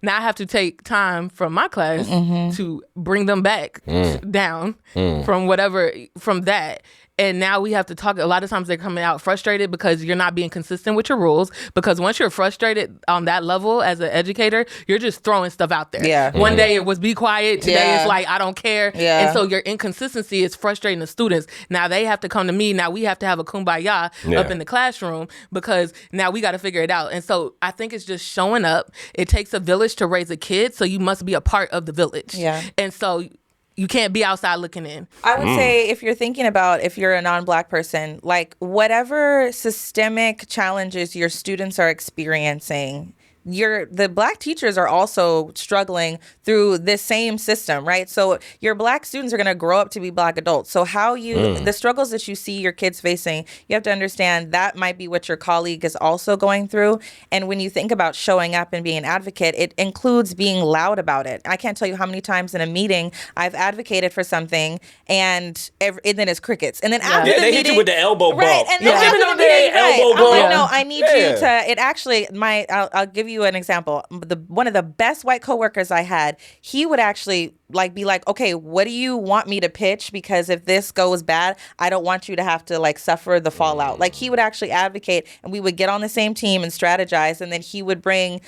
now I have to take time from my class to bring them back down from that. And now we have to talk. A lot of times they're coming out frustrated because you're not being consistent with your rules. Because once you're frustrated on that level as an educator, you're just throwing stuff out there. Yeah. One day it was be quiet. Today it's like, I don't care. Yeah. And so your inconsistency is frustrating the students. Now they have to come to me. Now we have to have a kumbaya up in the classroom because now we got to figure it out. And so I think it's just showing up. It takes a village to raise a kid. So you must be a part of the village. Yeah. And so you can't be outside looking in. I would say if you're a non-Black person, like whatever systemic challenges your students are experiencing, the Black teachers are also struggling through this same system, right? So your Black students are going to grow up to be Black adults. So the struggles that you see your kids facing, you have to understand that might be what your colleague is also going through. And when you think about showing up and being an advocate, it includes being loud about it. I can't tell you how many times in a meeting I've advocated for something and then it's crickets. And then after the they meeting, hit you with the elbow bump. right? And then after the meeting, elbow I'm like, bump. no, I need you to. It actually, I'll give you an example. One of the best white coworkers I had, he would actually be like, okay, what do you want me to pitch? Because if this goes bad, I don't want you to have to suffer the fallout. Like he would actually advocate, and we would get on the same team and strategize, and then he would bring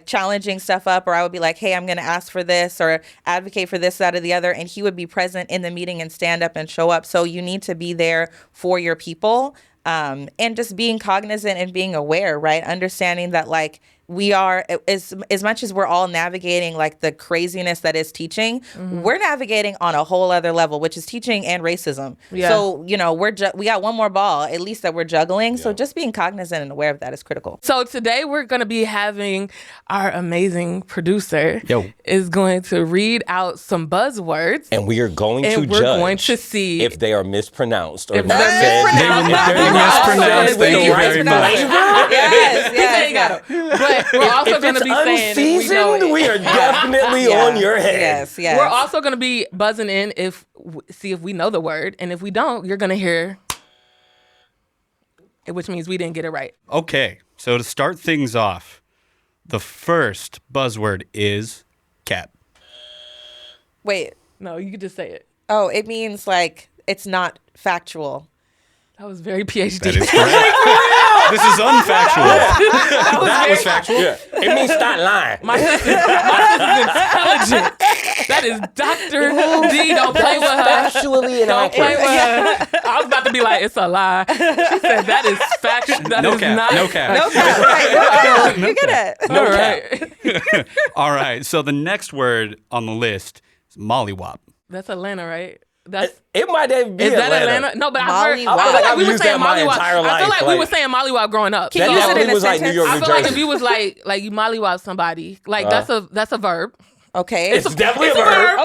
challenging stuff up, or I would be like, hey, I'm going to ask for this or advocate for this, that, or the other, and he would be present in the meeting and stand up and show up. So you need to be there for your people. And just being cognizant and being aware, right? Understanding that we are, as much as we're all navigating like the craziness that is teaching, we're navigating on a whole other level, which is teaching and racism. Yeah. So, we got one more ball, at least, that we're juggling. So just being cognizant and aware of that is critical. So today we're going to be having our amazing producer is going to read out some buzzwords. And we are going to we're judge going to see if they are mispronounced or if not they're said. mispronounced. Thank you very much. Yes. But we're also going to be saying we know it. we are definitely on your head. Yes. We're also going to be buzzing in see if we know the word, and if we don't, you're going to hear, which means we didn't get it right. Okay, so to start things off, the first buzzword is cat. Wait. No, you could just say it. Oh, it means like it's not factual. That was very PhD. That is correct. This is unfactual. That was factual. Yeah. It means stop lying. My sister's intelligent. That is Dr. D. Don't play with her. Factually Don't play with inaccurate. her. I was about to be like, it's a lie. She said that is factual. That No is cap. not. No cap. No cap. Right. You get it. All right. All right, so the next word on the list is mollywop. That's Atlanta, right? That's. It might even be Is that Atlanta. Atlanta? No, but I feel Mollywop. like we were I've saying used that my mollywop. entire I feel life, like we like- were saying mollywop growing up. Can That you use it in definitely a was like New sentence? York, I New feel like if Jersey. you was like you mollywop somebody, like that's a verb. Okay. It's definitely it's a a verb. verb.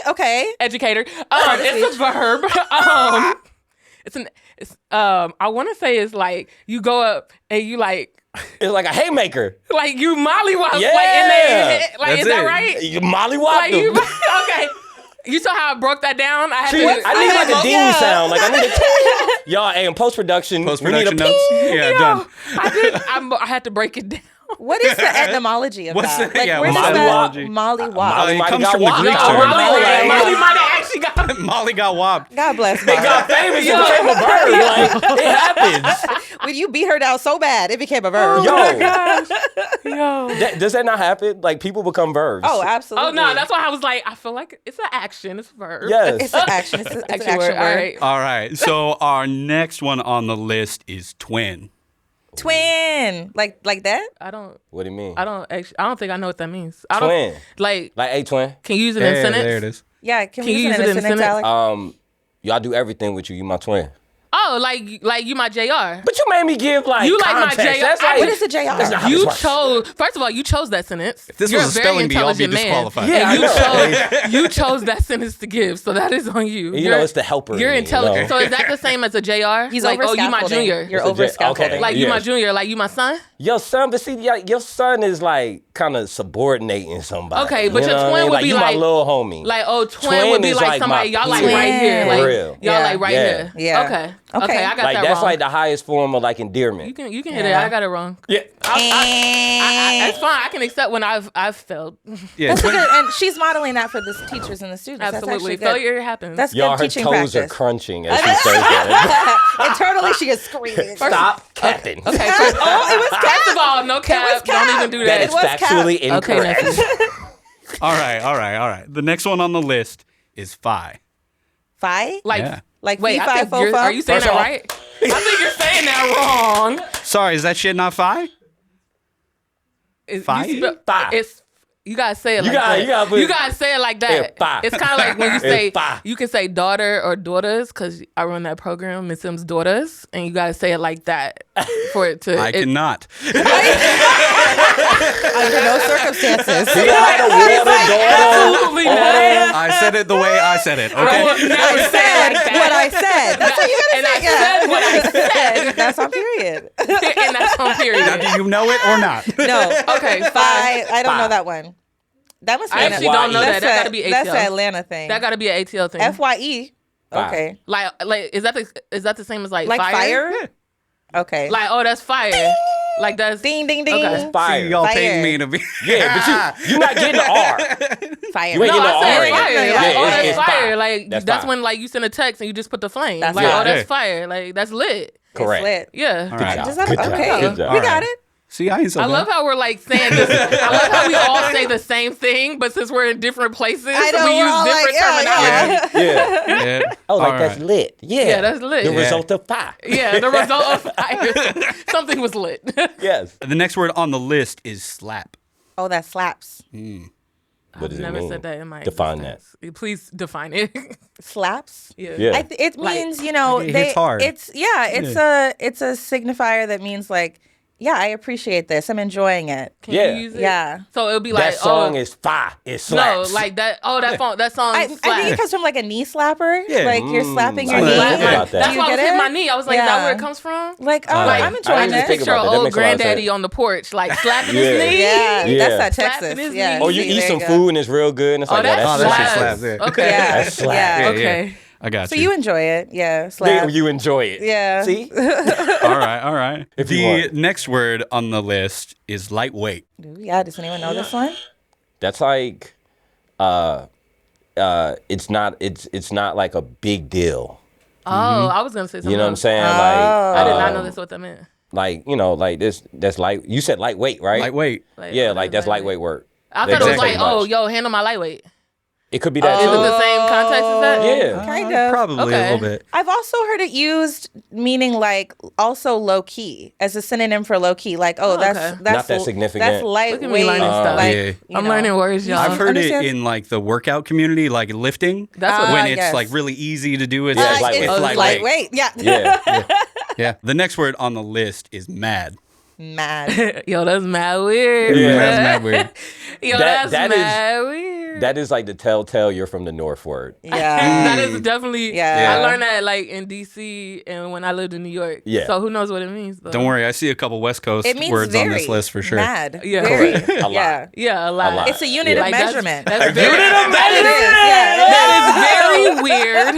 Okay. Educator. It's a verb. I want to say it's like you go up and you like It's like a haymaker. you mollywop. Yeah. Like, in their, like That's is that it. right? You mollywop Like them. you, okay. You saw how I broke that down? I had See, to. I need like a ding sound. Like I need a y'all. Hey, in post production, we need a Post-production notes? ping. Yeah, done. I had to break it down. What is the etymology of What's that? the- yeah, where does etymology? that Mollywop? Molly it might have comes got from the whopped. Greek No, term. Molly might have actually got. Molly got whopped. God bless It got Molly. famous and became a verb. Like it happens. When you beat her down so bad, it became a verb. Yo. Does that not happen? Like people become verbs. Oh, absolutely. Oh no, that's why I was like, I feel like it's an action, it's a verb. Yes. It's an action. It's an action word. All right. All right, so our next one on the list is twin. Twin. Like that? I don't What do you mean? I don't think I know what that means. I Twin. don't like Like twin. can you use it in a sentence? There it is. Yeah. Can we Can you use it in a sentence, Alex? Y'all do everything with you. You my twin. Oh, like you my JR. But you made me give like You like my context. J- That's I- like, What is a JR? That's not how You this works. chose first of all, you chose that sentence. If this You're was a a very spelling bee, I'll be intelligent man. disqualified. Yeah, I And know. you chose that sentence to give, so that is on you. You know, it's the helper in You're me, intelligent. you know? So is that the same as a JR? He's like, over oh, you my scaffolding. junior. You're It's a over okay. scaffolding. Like you my Yes. junior, like you my son. Your son, but see, your son is like kind of subordinating somebody. Okay, but You your know what I twin mean? would be you my like- little homie. Like, oh, twin would be is like somebody, my y'all like peer. right here. Like, For real. y'all Yeah. like right Yeah. here. Yeah. Okay. Okay. Okay, I got Like that that's wrong. like the highest form of like endearment. You can hit it. Yeah. I got it wrong. Yeah. That's fine. I can accept when I've failed. Yeah, That's twin. good. And she's modeling that for the teachers and the students. Absolutely. That's actually good. Failure happens. That's Y'all, good her teaching toes are practice. crunching as she says that. Internally, she is screaming. Stop capping. okay. First, first of all, no cap. Don't even do That that. is was factually Okay, incorrect. nephew. All right. The next one on the list is phi. Phi? Like, Yeah. Like wait, fee, I fi, think fo, you're, fum? are you saying First that of all- right? I think you're saying that wrong. Sorry, is that shit not phi? It's, Phi? Phi. It's you gotta say it like gotta- that. you gotta put- You gotta say it like that. Phi. It's kind of like when you say Phi. you can say daughter or daughters because I run that program, Miss M's daughters, and you gotta say it like that for it to. I cannot. Under no circumstances. You got like a water daughter. Absolutely not. I said it the way I said it. I Okay. will never I say it said like what that. I said. That's what you And gotta I say. said what I said, That's on period. and that's on Now, period. do you know it or not? No. Okay, Phi. fine. I don't know that one. That must be I actually don't know that. that's That a- gotta be That's ATL. an Atlanta thing. That gotta be an ATL thing. FYE. Phi. Okay. Like is that the same as like Fire? Okay. Like oh that's fire. Like that's ding, ding, ding. Okay. Fire. See, y'all Fire. paying me to be. Yeah, but you're not getting the R. Fire. You ain't No, getting I the said R in it. fire. Yeah, Like, yeah, oh, yeah, that's it's fire. fire. Like That's that's fire. when like you send a text and you just put the flame. That's Like, fire. oh, that's Yeah. fire. Like that's lit. Correct. Lit. Yeah. All right. Is that Good job. okay? Good job. We All got right. it. See, I ain't so I bad. love how we're like saying this. I love how we all say the same thing, but since we're in different places, I know, we we're use all different like, terminology. Yeah. Yeah. Oh, like All that's right. lit. Yeah. Yeah, that's lit. The Yeah. result of fire. Yeah, the result of fire. Something was lit. Yes. The next word on the list is slap. Oh, that slaps. What I've does it never mean? said that in my Define existence. Please define it. Slaps. Yeah. Yeah. It means, you know, Like it hits hard. It's a signifier that means like, yeah, I appreciate this. I'm enjoying it. Can Yeah. you use it? Yeah. So it'll be like, That song oh, is fire. It no, slaps. like that. Oh, that song. I think slaps. it comes from like a knee slapper. Yeah. Like you're slapping your I knee. didn't Slap think my- about that. That's Do you why I was get hitting it? my knee. I was like, is that where it Yeah. comes from? Like, oh, Like, I'm I enjoying didn't this. think Picture about an that. That old makes a lot of granddaddy sense. on the porch, like slapping Yeah. his knee. Yeah, Yeah. that's that Slapping Texas. his Yeah. knee. Or you see, eat there some go. food and it's real good. And it's Oh, like, that yeah, Oh, that that shit slaps. slaps. Yeah. Okay. Yeah. That slaps. Yeah. Okay. I got So you. you enjoy it, yeah? Slap. You enjoy it. Yeah. See? All right. If you The want. next word on the list is lightweight. Yeah. Does anyone know this one? That's like, it's not like a big deal. Oh, I was gonna say something. You know what I'm else. saying? I did not know that's what that meant. Like, you know, like this, that's light. You said lightweight, right? Lightweight. Yeah, what like is that's lightweight work. I thought it was Exactly like, much. oh, yo, handle my lightweight. It could be that Is it too. the same context as that? Yeah. Kind of. Probably a Okay. little bit. I've also heard it used meaning like also low key as a synonym for low key. Like, oh, that's okay. that's Not that significant. That's lightweight. Look at me learning stuff. Like, Yeah. you I'm know. learning words, y'all. I've heard understand. it in like the workout community, like lifting. That's what when Ah, it's yes. like really easy to do. It's, Yeah, like, it's lightweight. it's It's lightweight. Yeah. Yeah. Yeah. The next word on the list is mad. Mad. Yo, that's mad weird. Yeah. That's mad weird. Yo, That- that's that is- mad weird. That is like the telltale you're from the North word. Yeah. That is definitely. Yeah. I learned that like in DC and when I lived in New York. Yeah. So who knows what it means? Though. Don't worry, I see a couple West Coast It means words very on this list for sure. Mad. Yeah. Very. Correct. A lot. Yeah. Yeah, a lot. A lot. It's a unit Yeah. of Like, that's- measurement. That's very, that is very weird.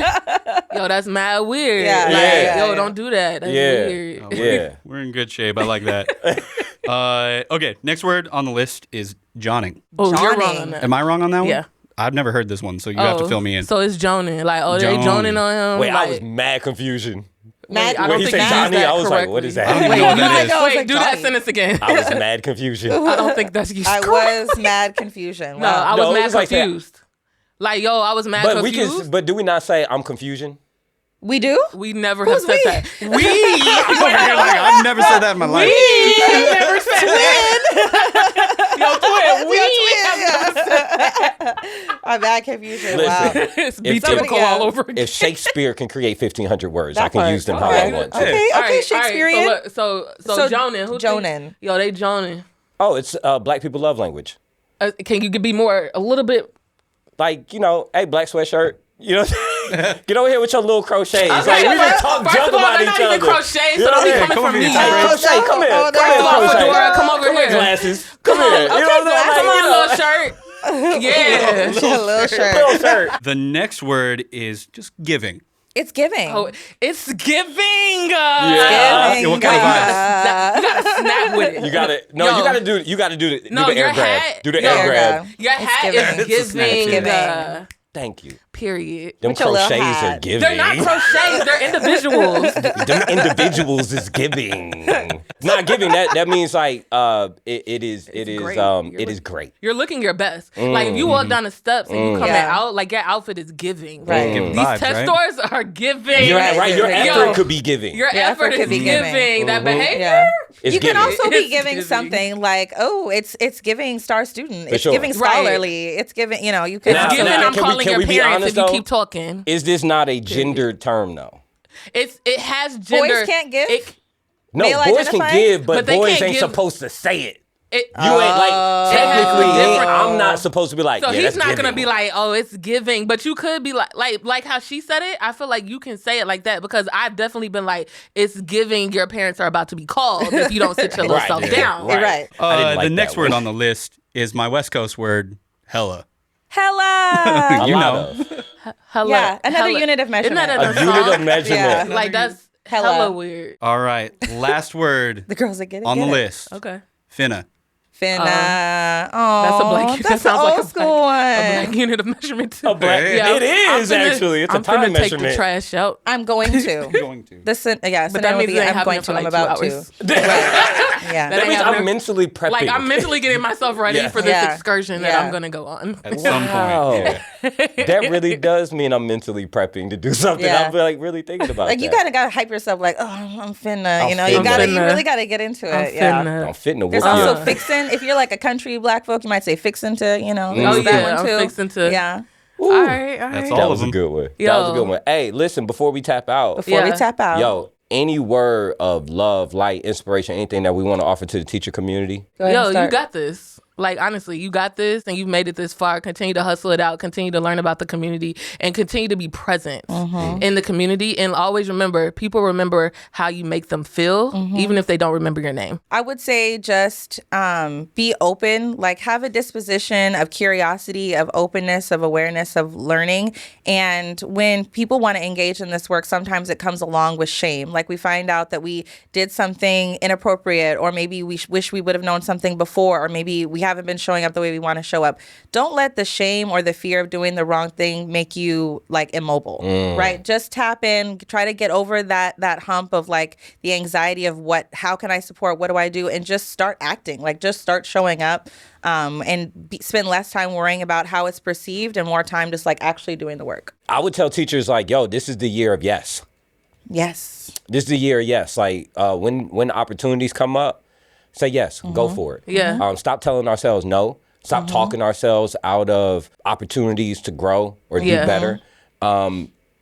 Yo, that's mad weird. Yeah, Like, yeah, yo, yeah. don't do that. That's Yeah. weird. Yeah. We're in good shape. I like that. Okay, next word on the list is Johnning. Oh, you're wrong Johnning. on that. Am I wrong on that one? Yeah. I've never heard this one, so you have to fill me in. So it's Jonin. Like, oh, they Jonin. Jonin on him. Wait, like, I was mad confusion. Mad. I When don't he think said you used Johnny, that I was like, correctly. what is I that? don't even Wait, know what you that like, is. I was wait, like, do that Johnny. sentence again. I was mad confusion. I don't think that's used I correctly. was mad confusion. No, Wow. I No, was it mad was like that. confused. Like, yo, I was mad But we confused. can. But do we not say I'm confusion? We do? We never Who's have said we? that. You're like, I've never said that in my life. We never said that. Yo, twin, we I'm mad confusion. Listen. Wow. It's be If- typical yeah. all over again. If Shakespeare can create 1,500 words, I That can part. use them how Okay. I want to. Okay, All okay, right, Shakespearean. All right, so So, Jonin. Who Jonin. think- Yo, they Jonin. Oh, it's Black people love language. Can you be more, a little bit? Like, you know, hey, black sweatshirt. You know, get over here with your little crochets. Like, Okay, we just talk first junk of all, about they're each not even other. crocheting, so don't be Yeah, coming come for over me. here, Hey, Tyra. crochet, come here. Oh, Come there here, you go. crochet. Fedora, come over Come here, here. glasses. Come here. You know what I'm saying? Come Like, on, you know, little shirt. Yeah. A little shirt. little shirt. The next word is just giving. It's giving. Oh, it's giving. Giving. What kind of vibes? You gotta snap with it. You got to no. Yo. You got to do. You got to do the No, do the your air grab. hat- Do the yo, air grab. Your hat giving. is It's giving. giving. Thank you. Period. Them With your little crochets are hat. giving. They're not crochets. They're individuals. Them individuals is giving. Not giving. That means like it is great. it is great. You're looking your best. Like if you walk down the steps and you come Yeah. out, like your outfit is giving. Right. Giving These vibes, test right? stores are giving. You're right. Your Yo. effort could be giving. Your Your effort effort is could be giving. giving. That behavior. Yeah. It's You can giving. also be It's giving giving. something like, oh, it's giving star student. It's sure. giving Right. scholarly. It's giving, you know, you can. Now- It's giving. now, I'm can we- calling can your we be parents honest, if you though? keep talking. Is this not a gendered term though? It has gender. can't give? No, Male boys can identifying? give, but But they boys can't ain't give- supposed to say it. You ain't Oh. like technically. different- I'm not supposed to be like. So yeah, he's that's not gonna giving. be like, oh, it's giving, but you could be like how she said it. I feel like you can say it like that because I've definitely been like, it's giving. Your parents are about to be called if you don't sit your little Right, self yeah, down. You're right. I didn't like The that next one. word on the list is my West Coast word, hella. Hella. A You lot know. of. Hella, Yeah, another hella. unit of Isn't that measurement. a A unit song? of measurement. Yeah. Like that's Hella. hella weird. All right, last word The girls that get it. on the get it. list, Okay. finna. Finna. That's a Oh, black. that's That an sounds like old school one. a black unit of measurement too. It is actually. It's a I'm time finna take measurement. the trash out. I'm going to. Going to. Yeah, But that means it ain't I'm going happening to. for I'm like 2 about hours. to. Yeah. That means I'm mentally prepping. Like I'm mentally getting myself ready Yeah. for this Yeah. excursion that Yeah. I'm gonna go on. At some Wow. point. Yeah. That really does mean I'm mentally prepping to do something. Yeah. I'm like really thinking about Like that. you gotta hype yourself. Like, oh, I'm finna. You know, you finna. really gotta get into I'm it. Yeah. finna- I'm fitting to There's whoop also you. fixin'. If you're like a country black folk, you might say fixin' to. You know, Oh there's that yeah, one too. I'm fixing to. Yeah. All right. That's That all was of a them. good one. Yo. That was a good one. Hey, listen, before we tap out, Before we Yeah. tap out. yo, any word of love, light, inspiration, anything that we want to offer to the teacher community? Go ahead and Yo, you start. got this. Like, honestly, you got this and you've made it this far. Continue to hustle it out. Continue to learn about the community and continue to be present in the community. And always remember, people remember how you make them feel, even if they don't remember your name. I would say just be open, like have a disposition of curiosity, of openness, of awareness, of learning. And when people want to engage in this work, sometimes it comes along with shame. Like we find out that we did something inappropriate, or maybe we wish we would have known something before, or maybe we haven't been showing up the way we want to show up. Don't let the shame or the fear of doing the wrong thing make you like immobile, right? Just tap in, try to get over that hump of like the anxiety of how can I support? What do I do? And just start acting, like just start showing up and spend less time worrying about how it's perceived and more time just like actually doing the work. I would tell teachers like, yo, this is the year of yes. Yes. This is the year of yes. Like when opportunities come up, say yes, go for it. Yeah. Stop telling ourselves no. Stop talking ourselves out of opportunities to grow or do Yeah. better.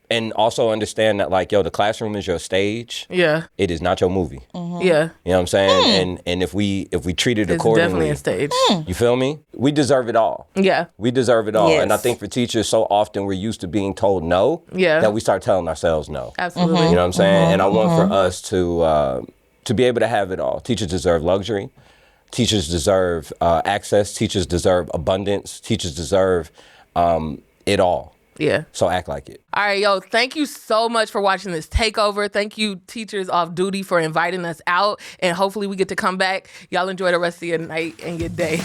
And also understand that like, yo, the classroom is your stage. Yeah. It is not your movie. Yeah. You know what I'm saying? And if we treat it It's accordingly, definitely a stage. you feel me? We deserve it all. Yeah. We deserve it all. Yes. And I think for teachers, so often we're used to being told no Yeah. that we start telling ourselves no. Absolutely. You know what I'm saying? And I want for us to be able to have it all. Teachers deserve luxury. Teachers deserve access. Teachers deserve abundance. Teachers deserve it all. Yeah. So act like it. All right, yo, thank you so much for watching this takeover. Thank you, Teachers Off Duty, for inviting us out. And hopefully we get to come back. Y'all enjoy the rest of your night and your day.